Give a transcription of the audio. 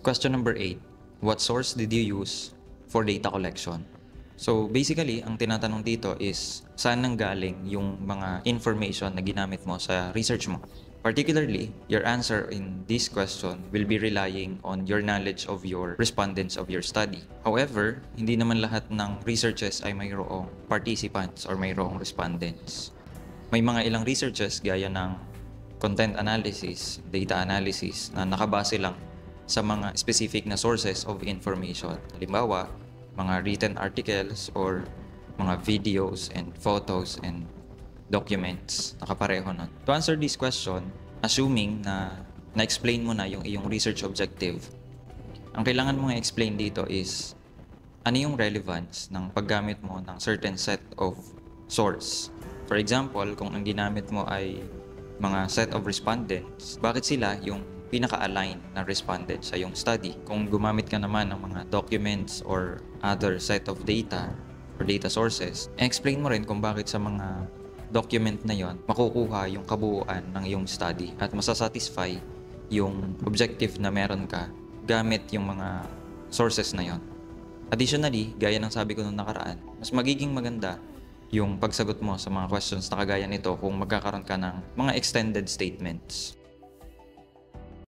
Question number 8. What source did you use for data collection? So basically, ang tinatanong dito is saan nanggaling yung mga information na ginamit mo sa research mo. Particularly, your answer in this question will be relying on your knowledge of your respondents of your study. However, hindi naman lahat ng researches ay mayroong participants or mayroong respondents. May mga ilang researches gaya ng content analysis, data analysis na nakabase lang sa mga specific na sources of information. Halimbawa, mga written articles or mga videos and photos and documents. Nakapareho nun. To answer this question, assuming na na-explain mo na yung iyong research objective, ang kailangan mong i-explain dito is ano yung relevance ng paggamit mo ng certain set of source. For example, kung ang ginamit mo ay mga set of respondents, bakit sila yung pinaka-align na respondent sa yung study? Kung gumamit ka naman ng mga documents or other set of data or data sources, explain mo rin kung bakit sa mga document na yon makukuha yung kabuuan ng iyong study at masasatisfy yung objective na meron ka gamit yung mga sources na yon. Additionally, gaya ng sabi ko nung nakaraan, mas magiging maganda yung pagsagot mo sa mga questions na kagaya nito kung magkakaroon ka ng mga extended statements.